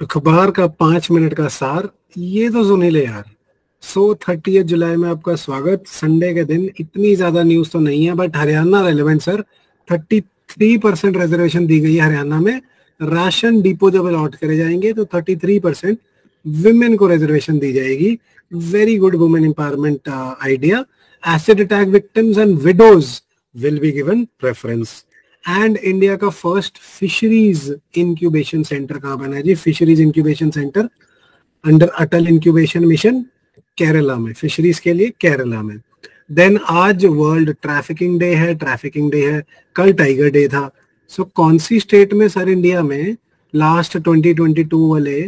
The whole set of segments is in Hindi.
अखबार का 5 मिनट का सार, ये तो सुन ही ले यार। 30 जुलाई में आपका स्वागत। संडे के दिन इतनी ज्यादा न्यूज तो नहीं है, but Haryana relevant sir. 33% reservation दी गई है हरियाणा में। राशन डिपो जब अलॉट करे जाएंगे तो 33% विमेन को रिजर्वेशन दी जाएगी। Very good women empowerment idea. Acid attack victims and widows will be given preference. And India का फर्स्ट फिशरीज इंक्यूबेशन सेंटर कहां बना है जी? फिशरीज इंक्यूबेशन सेंटर अंडर अटल इंक्यूबेशन मिशन, केरला में। फिशरीज के लिए केरला में। देन आज वर्ल्ड ट्रैफिकिंग डे है। ट्रैफिकिंग डे है, कल टाइगर डे था। सो कौन सी स्टेट में सर इंडिया में लास्ट 2022 वाले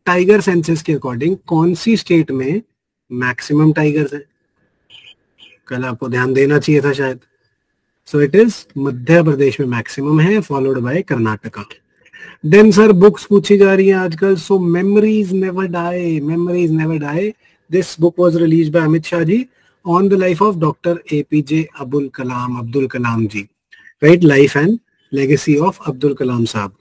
टाइगर सेंसस के अकॉर्डिंग कौन सी स्टेट में मैक्सिमम टाइगर्स है? कल आपको ध्यान देना चाहिए था शायद। So it is Madhya Pradesh में मैक्सिमम है, followed by Karnataka. Then sir books पूछी जा रही है आजकल। So memories never die, memories never die. This book was released by Amit Shah ji on the life of doctor APJ Abdul Kalam ji, right? Life and legacy of Abdul Kalam साहब।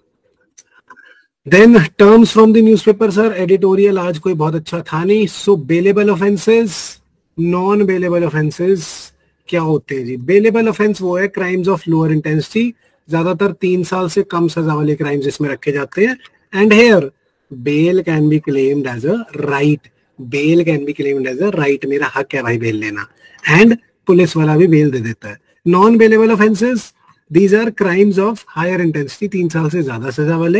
Then terms from the newspaper sir. Editorial आज कोई बहुत अच्छा था नहीं। So bailable offences, non bailable offences क्या होते हैं जी? बेलेबल ऑफेंस वो है क्राइम्स ऑफ लोअर इंटेंसिटी, ज्यादातर 3 साल से कम सजा वाले क्राइम्स इसमें रखे जाते हैं। And here bail can be claimed as a right. Bail can be claimed as a right, मेरा हक है भाई बेल लेना। एंड पुलिस वाला भी बेल दे देता है। Non bailable offences, these are crimes of higher intensity, 3 साल से ज्यादा सजा वाले।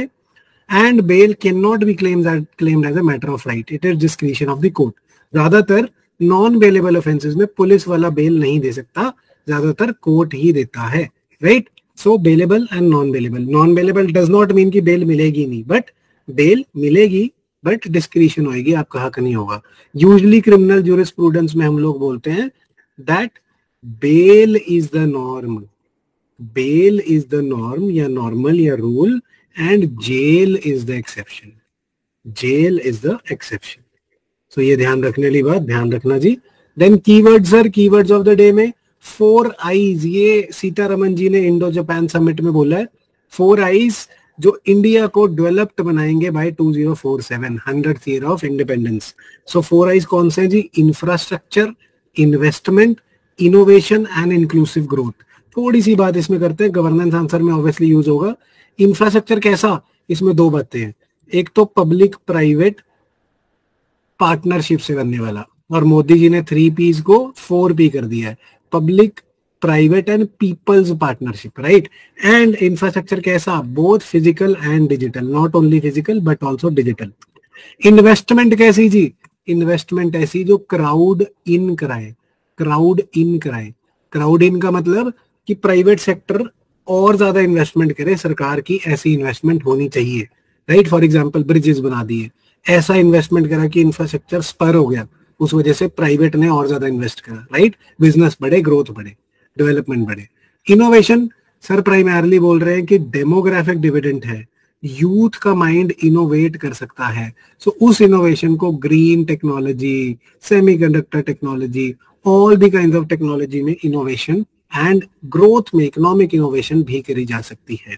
And bail can not be claimed as a matter of right, it is discretion of the court। ज्यादातर नॉन बेलेबल ऑफेंसेस में पुलिस वाला बेल नहीं दे सकता, ज्यादातर कोर्ट ही देता है, right? So bailable and non bailable. Non bailable does not mean कि बेल मिलेगी नहीं, बट बेल मिलेगी, बट डिस्क्रिशन होगी, आपका हक नहीं होगा। यूजुअली क्रिमिनल ज्यूरिस्प्रूडेंस में हम लोग बोलते हैं that bail is the norm, bail is the norm या नॉर्मल या rule, and jail is the exception, jail is the exception. So ये ध्यान रखने वाली बात, ध्यान रखना जी। Then keyword sir, keywords of the day में 4 आईज, ये सीतारमन जी ने इंडो जापान समिट में बोला है। 4 आईज जो इंडिया को डेवलप्ड बनाएंगे by 2047, 100th year of independence. So 4 I's कौन से जी? Infrastructure, investment, innovation and inclusive growth. थोड़ी सी बात इसमें करते हैं, गवर्नेंस आंसर में ऑब्वियसली यूज होगा। इंफ्रास्ट्रक्चर कैसा? इसमें 2 बातें हैं। एक तो पब्लिक प्राइवेट पार्टनरशिप से बनने वाला, और मोदी जी ने 3Ps को 4P कर दिया है, public private and people's partnership, right? And infrastructure कैसा? Both physical and digital, not only physical but also digital. Investment कैसी जी? इन्वेस्टमेंट ऐसी जो क्राउड इन कराए, क्राउड इन कराए। क्राउड इन का मतलब कि प्राइवेट सेक्टर और ज्यादा इन्वेस्टमेंट करे, सरकार की ऐसी इन्वेस्टमेंट होनी चाहिए, राइट? फॉर एग्जांपल ब्रिजेस बना दिए, ऐसा इन्वेस्टमेंट करा कि इंफ्रास्ट्रक्चर स्पर हो गया, उस वजह से प्राइवेट ने और ज्यादा इन्वेस्ट करा, राइट? बिजनेस बढ़े, ग्रोथ बढ़े, डेवलपमेंट बढ़े। इनोवेशन सर प्राइमरली बोल रहे हैं कि डेमोग्राफिक डिविडेंड है, यूथ का माइंड इनोवेट कर सकता है। सो उस इनोवेशन को green technology, semiconductor technology, all the kind of technology में इनोवेशन एंड ग्रोथ में इकोनॉमिक इनोवेशन भी करी जा सकती है।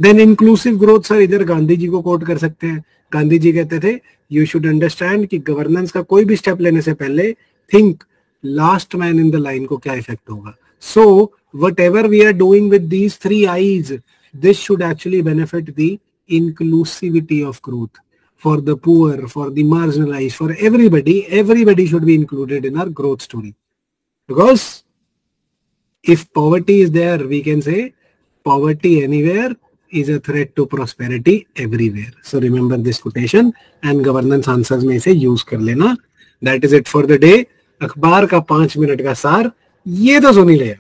देन इंक्लूसिव ग्रोथ सर, इधर गांधी जी को कोट कर सकते हैं। गांधी जी कहते थे यू शुड अंडरस्टैंड कि गवर्नेंस का कोई भी स्टेप लेने से पहले think last man in the line को क्या इफेक्ट होगा। So whatever we are doing with these 3 I's, this should actually benefit the inclusivity of growth for the poor, for the marginalized, for everybody should be included in our growth story, because if poverty is there, we can say poverty anywhere is a threat to prosperity everywhere. So remember this quotation and governance answers में इसे यूज कर लेना। That is it for the day। अखबार का 5 मिनट का सार, ये तो सुन ही ले।